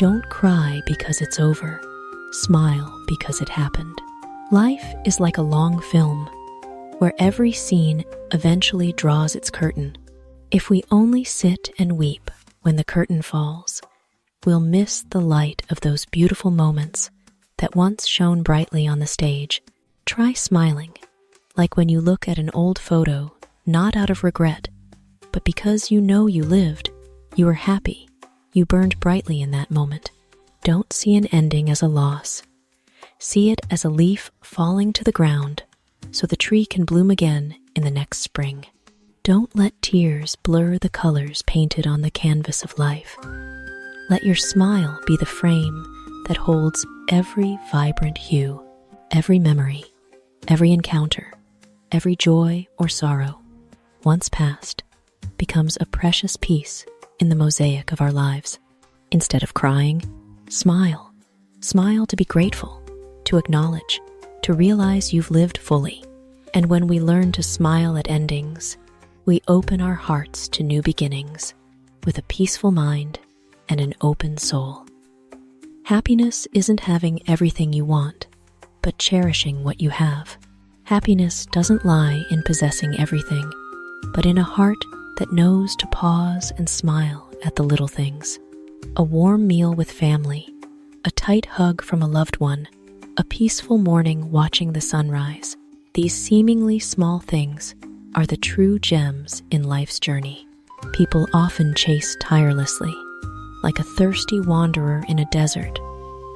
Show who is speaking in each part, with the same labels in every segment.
Speaker 1: Don't cry because it's over. Smile because it happened. Life is like a long film, where every scene eventually draws its curtain. If we only sit and weep when the curtain falls, we'll miss the light of those beautiful moments that once shone brightly on the stage. Try smiling, like when you look at an old photo, not out of regret, but because you know you lived, you were happy, you burned brightly in that moment. Don't see an ending as a loss. See it as a leaf falling to the ground so the tree can bloom again in the next spring. Don't let tears blur the colors painted on the canvas of life. Let your smile be the frame that holds every vibrant hue, every memory, every encounter, every joy or sorrow, once past, becomes a precious piece in the mosaic of our lives. Instead of crying, smile. Smile to be grateful, to acknowledge, to realize you've lived fully. And when we learn to smile at endings, we open our hearts to new beginnings with a peaceful mind and an open soul. Happiness isn't having everything you want, but cherishing what you have. Happiness doesn't lie in possessing everything, but in a heart that knows to pause and smile at the little things. A warm meal with family, a tight hug from a loved one, a peaceful morning watching the sunrise. These seemingly small things are the true gems in life's journey. People often chase tirelessly, like a thirsty wanderer in a desert,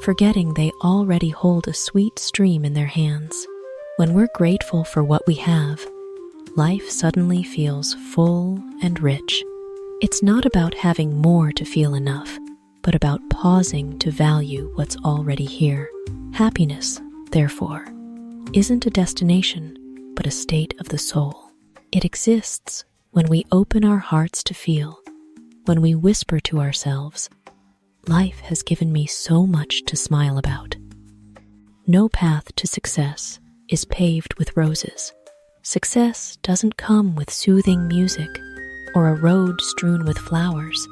Speaker 1: forgetting they already hold a sweet stream in their hands. When we're grateful for what we have, life suddenly feels full and rich. It's not about having more to feel enough, but about pausing to value what's already here. Happiness, therefore, isn't a destination, but a state of the soul. It exists when we open our hearts to feel, when we whisper to ourselves, "Life has given me so much to smile about." No path to success is paved with roses. Success doesn't come with soothing music or a road strewn with flowers.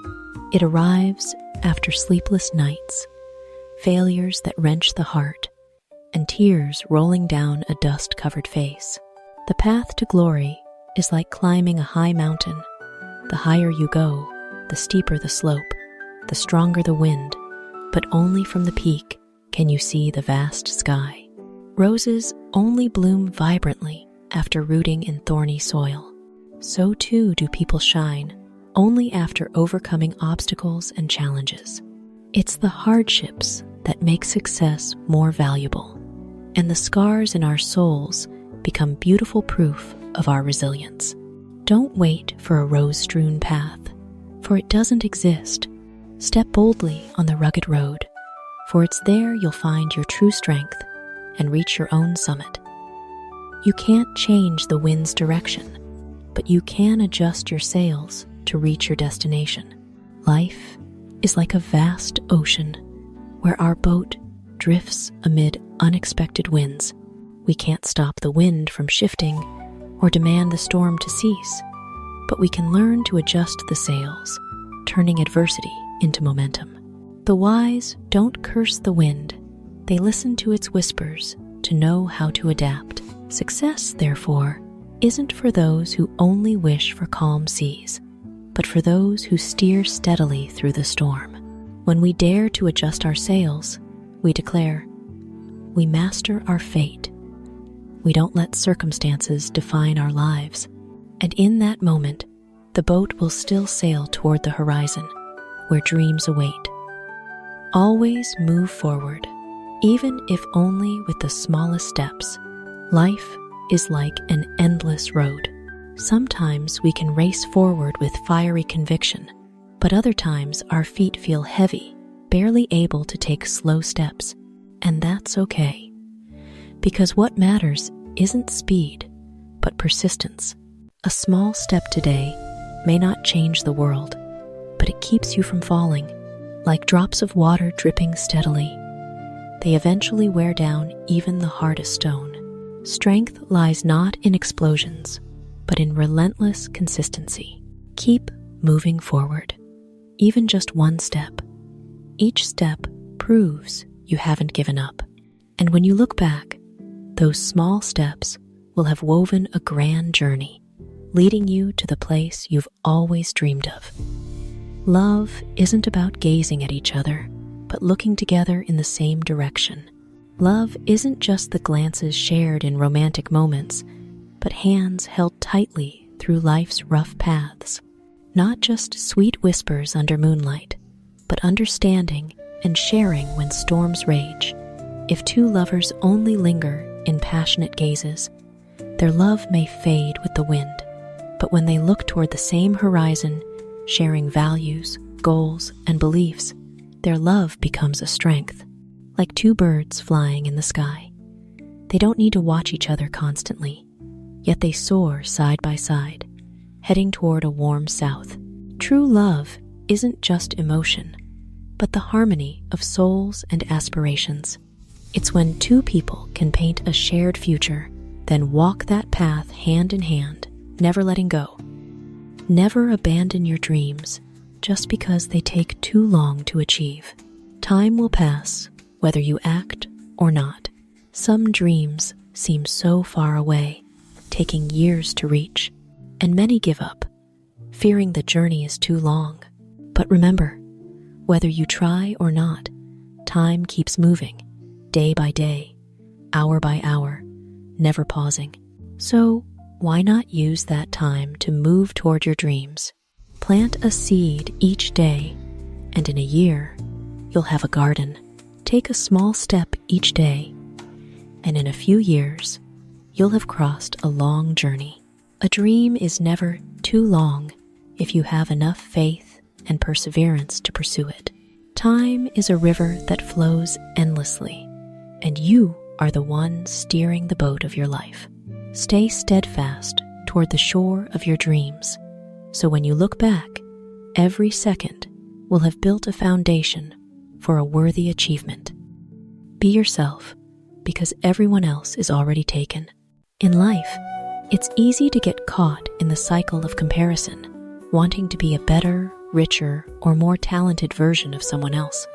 Speaker 1: It arrives after sleepless nights, failures that wrench the heart, and tears rolling down a dust-covered face. The path to glory is like climbing a high mountain. The higher you go, the steeper the slope, the stronger the wind, but only from the peak can you see the vast sky. Roses only bloom vibrantly after rooting in thorny soil. So too do people shine only after overcoming obstacles and challenges. It's the hardships that make success more valuable, and the scars in our souls become beautiful proof of our resilience. Don't wait for a rose-strewn path, for it doesn't exist. Step boldly on the rugged road, for it's there you'll find your true strength and reach your own summit. You can't change the wind's direction, but you can adjust your sails to reach your destination. Life is like a vast ocean where our boat drifts amid unexpected winds. We can't stop the wind from shifting or demand the storm to cease, but we can learn to adjust the sails, turning adversity into momentum. The wise don't curse the wind. They listen to its whispers to know how to adapt. Success, therefore, isn't for those who only wish for calm seas, but for those who steer steadily through the storm. When we dare to adjust our sails, we declare, we master our fate. We don't let circumstances define our lives. And in that moment, the boat will still sail toward the horizon, where dreams await. Always move forward, even if only with the smallest steps. Life is like an endless road. Sometimes we can race forward with fiery conviction, but other times our feet feel heavy, barely able to take slow steps. And that's okay, because what matters isn't speed, but persistence. A small step today may not change the world, but it keeps you from falling. Like drops of water dripping steadily, they eventually wear down even the hardest stone. Strength lies not in explosions, but in relentless consistency. Keep moving forward, even just one step, Each step proves you haven't given up. And when you look back, those small steps will have woven a grand journey, leading you to the place you've always dreamed of. Love isn't about gazing at each other, but looking together in the same direction. Love isn't just the glances shared in romantic moments, but hands held tightly through life's rough paths. Not just sweet whispers under moonlight, but understanding and sharing when storms rage. If two lovers only linger in passionate gazes, their love may fade with the wind. But when they look toward the same horizon, sharing values, goals, and beliefs, their love becomes a strength, like two birds flying in the sky. They don't need to watch each other constantly, yet they soar side by side, heading toward a warm south. True love isn't just emotion, but the harmony of souls and aspirations. It's when two people can paint a shared future, then walk that path hand in hand, never letting go. Never abandon your dreams just because they take too long to achieve. Time will pass, whether you act or not. Some dreams seem so far away, taking years to reach, and many give up, fearing the journey is too long. But remember, whether you try or not, time keeps moving, day by day, hour by hour, never pausing. So, why not use that time to move toward your dreams? Plant a seed each day, and in a year, you'll have a garden. Take a small step each day, and in a few years, you'll have crossed a long journey. A dream is never too long if you have enough faith and perseverance to pursue it. Time is a river that flows endlessly, and you are the one steering the boat of your life. Stay steadfast toward the shore of your dreams, so when you look back, every second will have built a foundation for a worthy achievement. Be yourself, because everyone else is already taken. In life, it's easy to get caught in the cycle of comparison, wanting to be a better, richer, or more talented version of someone else.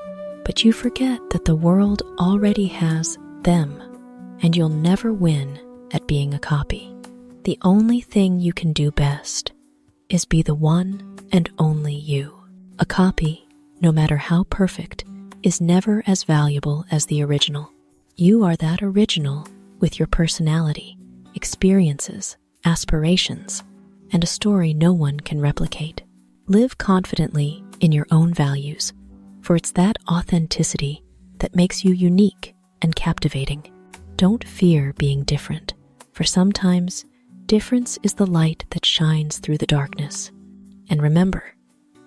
Speaker 1: But you forget that the world already has them, and you'll never win at being a copy. The only thing you can do best is be the one and only you. A copy, no matter how perfect, is never as valuable as the original. You are that original with your personality, experiences, aspirations, and a story no one can replicate. Live confidently in your own values, for it's that authenticity that makes you unique and captivating. Don't fear being different, for sometimes difference is the light that shines through the darkness. And remember,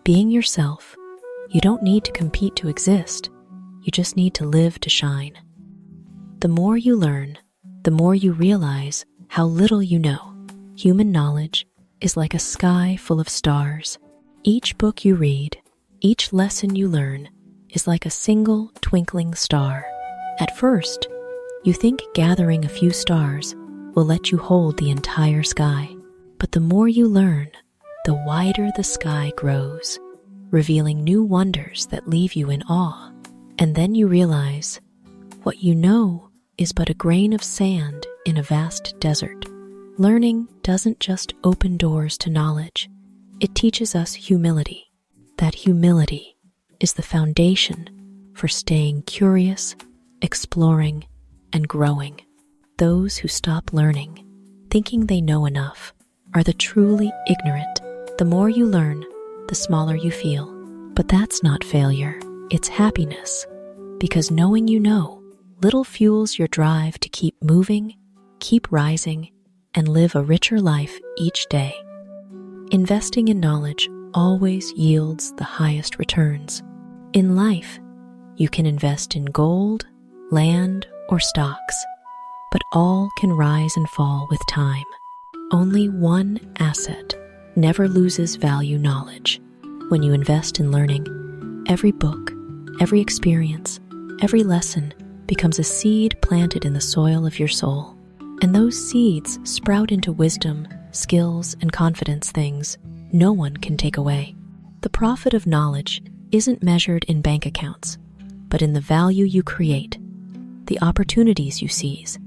Speaker 1: being yourself, you don't need to compete to exist. You just need to live to shine. The more you learn, the more you realize how little you know. Human knowledge is like a sky full of stars. Each book you read, each lesson you learn is like a single twinkling star. At first, you think gathering a few stars will let you hold the entire sky. But the more you learn, the wider the sky grows, revealing new wonders that leave you in awe. And then you realize what you know is but a grain of sand in a vast desert. Learning doesn't just open doors to knowledge, it teaches us humility. That humility is the foundation for staying curious, exploring, and growing. Those who stop learning, thinking they know enough, are the truly ignorant. The more you learn, the smaller you feel. But that's not failure, it's happiness. Because knowing you know, little fuels your drive to keep moving, keep rising, and live a richer life each day. Investing in knowledge always yields the highest returns. In life, you can invest in gold, land, or stocks, but all can rise and fall with time. Only one asset never loses value: knowledge. When you invest in learning, every book, every experience, every lesson becomes a seed planted in the soil of your soul. And those seeds sprout into wisdom, skills, and confidence, things no one can take away. The profit of knowledge isn't measured in bank accounts, but in the value you create, the opportunities you seize,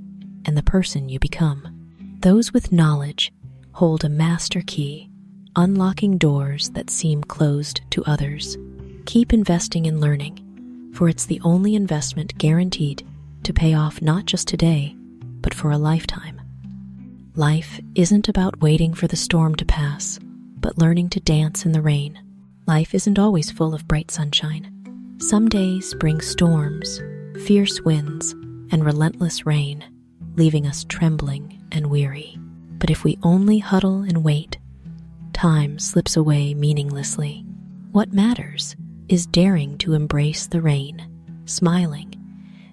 Speaker 1: and the person you become. Those with knowledge hold a master key, unlocking doors that seem closed to others. Keep investing in learning, for it's the only investment guaranteed to pay off not just today, but for a lifetime. Life isn't about waiting for the storm to pass, but learning to dance in the rain. Life isn't always full of bright sunshine. Some days bring storms, fierce winds, and relentless rain, leaving us trembling and weary. But if we only huddle and wait, time slips away meaninglessly. What matters is daring to embrace the rain, smiling,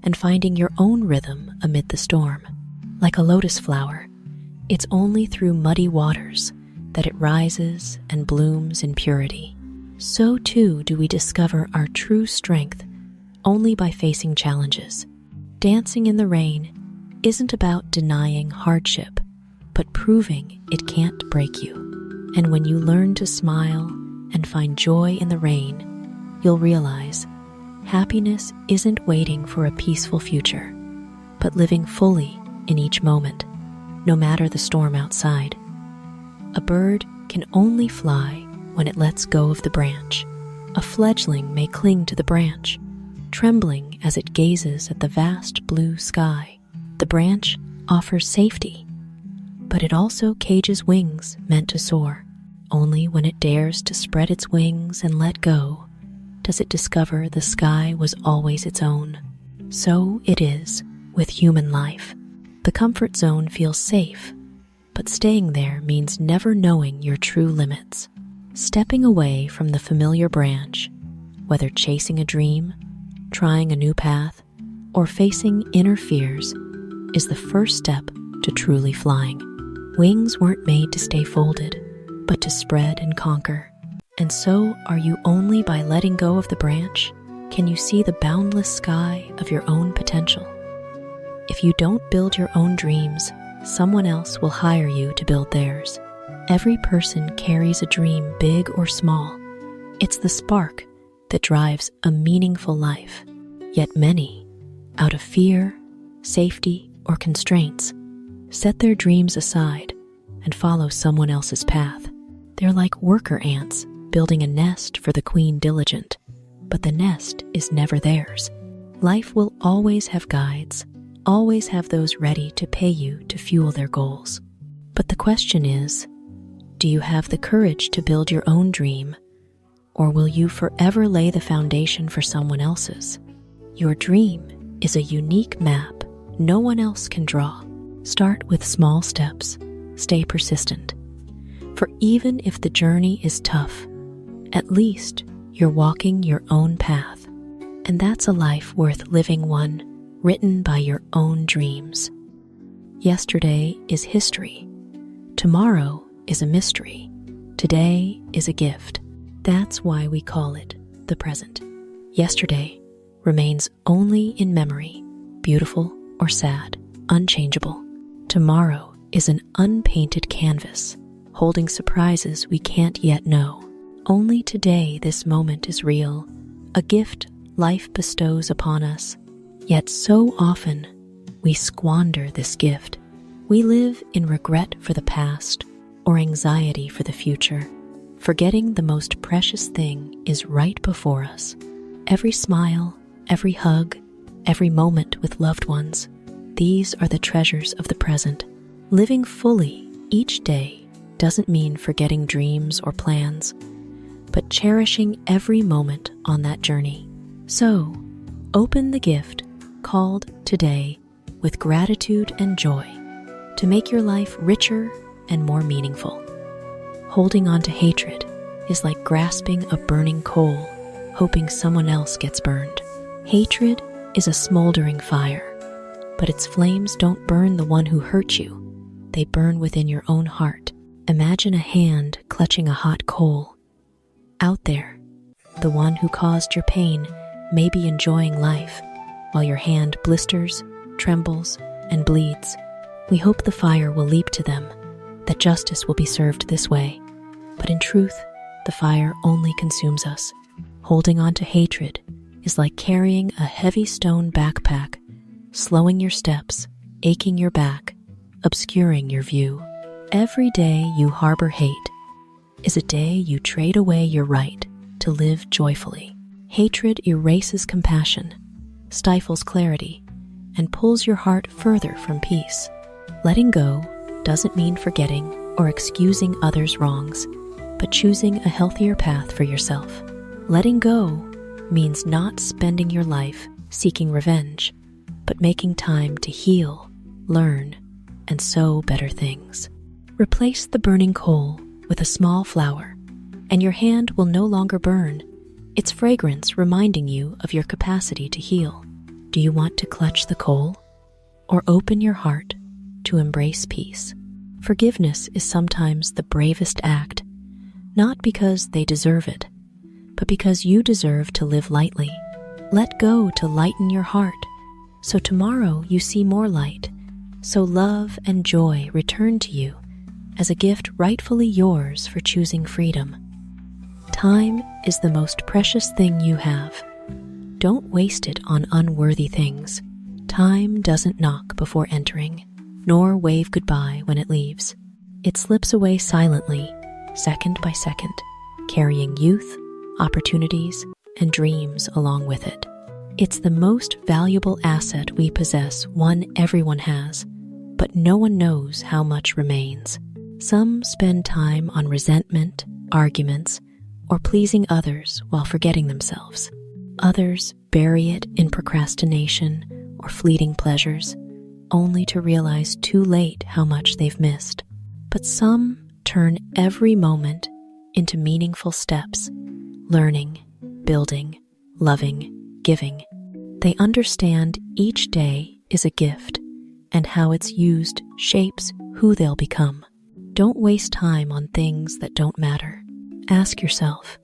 Speaker 1: and finding your own rhythm amid the storm. Like a lotus flower, it's only through muddy waters that it rises and blooms in purity. So too do we discover our true strength only by facing challenges. Dancing in the rain isn't about denying hardship, but proving it can't break you. And when you learn to smile and find joy in the rain, you'll realize happiness isn't waiting for a peaceful future, but living fully in each moment, no matter the storm outside. A bird can only fly when it lets go of the branch. A fledgling may cling to the branch, trembling as it gazes at the vast blue sky. The branch offers safety, but it also cages wings meant to soar. Only when it dares to spread its wings and let go does it discover the sky was always its own. So it is with human life. The comfort zone feels safe, but staying there means never knowing your true limits. Stepping away from the familiar branch, whether chasing a dream, trying a new path, or facing inner fears, is the first step to truly flying. Wings weren't made to stay folded, but to spread and conquer. And so are you. Only by letting go of the branch can you see the boundless sky of your own potential. If you don't build your own dreams, someone else will hire you to build theirs. Every person carries a dream, big or small. It's the spark that drives a meaningful life. Yet many, out of fear, safety, or constraints, set their dreams aside and follow someone else's path. They're like worker ants building a nest for the queen diligent, but the nest is never theirs. Life will always have guides, always have those ready to pay you to fuel their goals. But the question is, do you have the courage to build your own dream, or will you forever lay the foundation for someone else's? Your dream is a unique map no one else can draw. Start with small steps. Stay persistent. For even if the journey is tough, at least you're walking your own path. And that's a life worth living, one written by your own dreams. Yesterday is history. Tomorrow is a mystery. Today is a gift. That's why we call it the present. Yesterday remains only in memory, beautiful or sad, unchangeable. Tomorrow is an unpainted canvas, holding surprises we can't yet know. Only today this moment is real, a gift life bestows upon us. Yet so often we squander this gift. We live in regret for the past or anxiety for the future, forgetting the most precious thing is right before us. Every smile, every hug, every moment with loved ones, these are the treasures of the present. Living fully each day doesn't mean forgetting dreams or plans, but cherishing every moment on that journey. So, open the gift called today with gratitude and joy to make your life richer and more meaningful. Holding on to hatred is like grasping a burning coal, hoping someone else gets burned. Hatred is a smoldering fire, but its flames don't burn the one who hurt you. They burn within your own heart. Imagine a hand clutching a hot coal. Out there, the one who caused your pain may be enjoying life, while your hand blisters, trembles, and bleeds. We hope the fire will leap to them, that justice will be served this way. But in truth, the fire only consumes us. Holding on to hatred is like carrying a heavy stone backpack, slowing your steps, aching your back, obscuring your view. Every day you harbor hate is a day you trade away your right to live joyfully. Hatred erases compassion, stifles clarity, and pulls your heart further from peace. Letting go doesn't mean forgetting or excusing others' wrongs, but choosing a healthier path for yourself. Letting go means not spending your life seeking revenge, but making time to heal, learn, and sow better things. Replace the burning coal with a small flower, and your hand will no longer burn, its fragrance reminding you of your capacity to heal. Do you want to clutch the coal, or open your heart to embrace peace? Forgiveness is sometimes the bravest act, not because they deserve it, but because you deserve to live lightly. Let go to lighten your heart, so tomorrow you see more light, so love and joy return to you as a gift rightfully yours for choosing freedom. Time is the most precious thing you have. Don't waste it on unworthy things. Time doesn't knock before entering, nor wave goodbye when it leaves. It slips away silently, second by second, carrying youth, opportunities, and dreams along with it. It's the most valuable asset we possess, one everyone has, but no one knows how much remains. Some spend time on resentment, arguments, or pleasing others while forgetting themselves. Others bury it in procrastination or fleeting pleasures, only to realize too late how much they've missed. But some turn every moment into meaningful steps, learning, building, loving, giving. They understand each day is a gift, and how it's used shapes who they'll become. Don't waste time on things that don't matter. Ask yourself,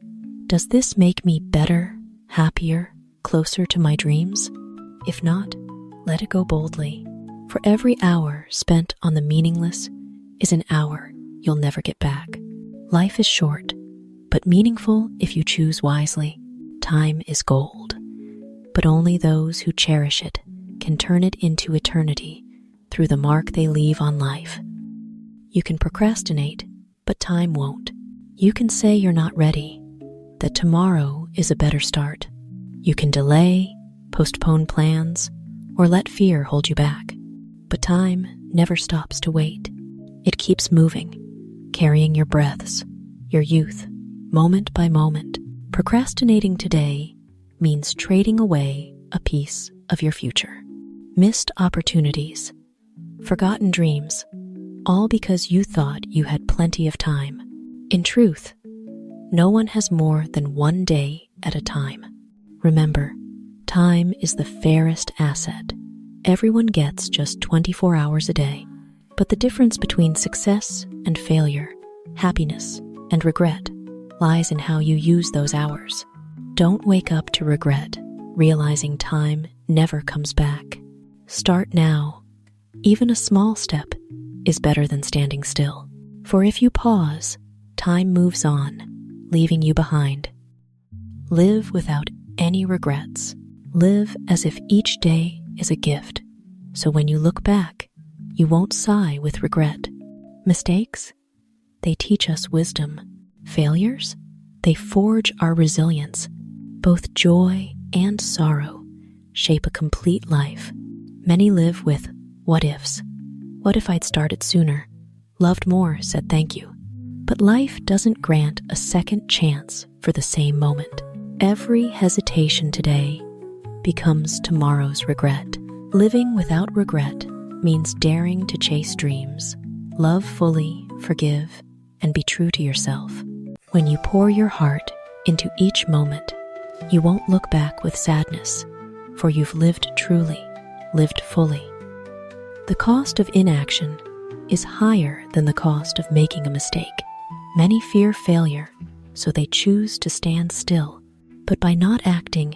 Speaker 1: does this make me better, happier, closer to my dreams? If not, let it go boldly. For every hour spent on the meaningless is an hour you'll never get back. Life is short, but meaningful if you choose wisely. Time is gold, but only those who cherish it can turn it into eternity through the mark they leave on life. You can procrastinate, but time won't. You can say you're not ready, that tomorrow is a better start. You can delay, postpone plans, or let fear hold you back. But time never stops to wait. It keeps moving, carrying your breaths, your youth, moment by moment. Procrastinating today means trading away a piece of your future. Missed opportunities, forgotten dreams, all because you thought you had plenty of time. In truth, no one has more than one day at a time. Remember, time is the fairest asset. Everyone gets just 24 hours a day. But the difference between success and failure, happiness and regret, lies in how you use those hours. Don't wake up to regret, realizing time never comes back. Start now. Even a small step is better than standing still. For if you pause, time moves on, leaving you behind. Live without any regrets. Live as if each day is a gift, so when you look back, you won't sigh with regret. Mistakes? They teach us wisdom. Failures? They forge our resilience. Both joy and sorrow shape a complete life. Many live with what ifs. What if I'd started sooner? Loved more, said thank you. But life doesn't grant a second chance for the same moment. Every hesitation today becomes tomorrow's regret. Living without regret means daring to chase dreams, love fully, forgive, and be true to yourself. When you pour your heart into each moment, you won't look back with sadness, for you've lived truly, lived fully. The cost of inaction is higher than the cost of making a mistake. Many fear failure, so they choose to stand still. But by not acting,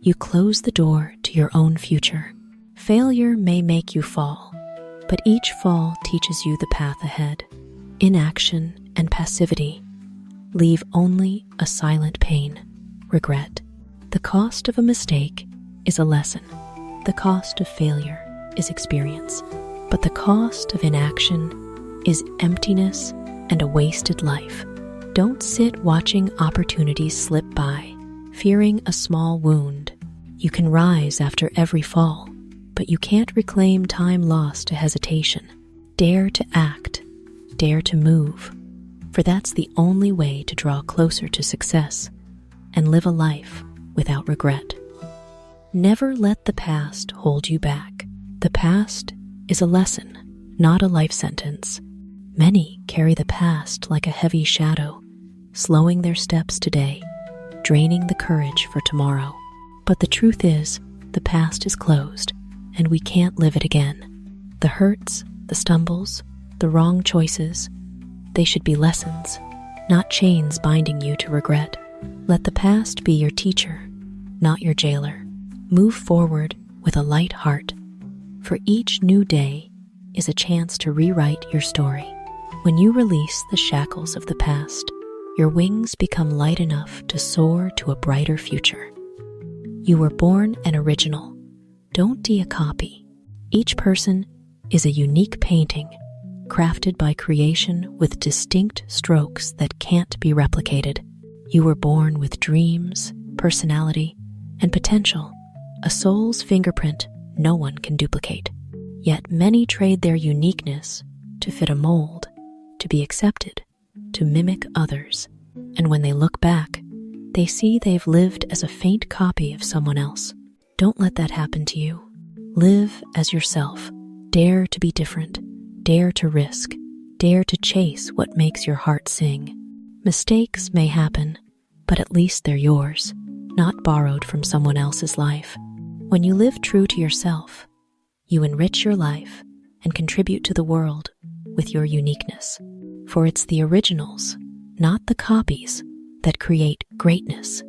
Speaker 1: you close the door to your own future. Failure may make you fall, but each fall teaches you the path ahead. Inaction and passivity leave only a silent pain. regret. The cost of a mistake is a lesson. The cost of failure is experience. But the cost of inaction is emptiness and a wasted life. Don't sit watching opportunities slip by, fearing a small wound. You can rise after every fall, but you can't reclaim time lost to hesitation. Dare to act, dare to move, for that's the only way to draw closer to success and live a life without regret. Never let the past hold you back. The past is a lesson, not a life sentence. Many carry the past like a heavy shadow, slowing their steps today, draining the courage for tomorrow. But the truth is, the past is closed, and we can't live it again. The hurts, the stumbles, the wrong choices, they should be lessons, not chains binding you to regret. Let the past be your teacher, not your jailer. Move forward with a light heart, for each new day is a chance to rewrite your story. When you release the shackles of the past, your wings become light enough to soar to a brighter future. You were born an original. Don't be a copy. Each person is a unique painting, crafted by creation with distinct strokes that can't be replicated. You were born with dreams, personality, and potential, a soul's fingerprint no one can duplicate. Yet many trade their uniqueness to fit a mold, to be accepted, to mimic others. And when they look back, they see they've lived as a faint copy of someone else. Don't let that happen to you. Live as yourself. Dare to be different. Dare to risk. Dare to chase what makes your heart sing. Mistakes may happen, but at least they're yours, not borrowed from someone else's life. When you live true to yourself, you enrich your life and contribute to the world with your uniqueness. For it's the originals, not the copies, that create greatness.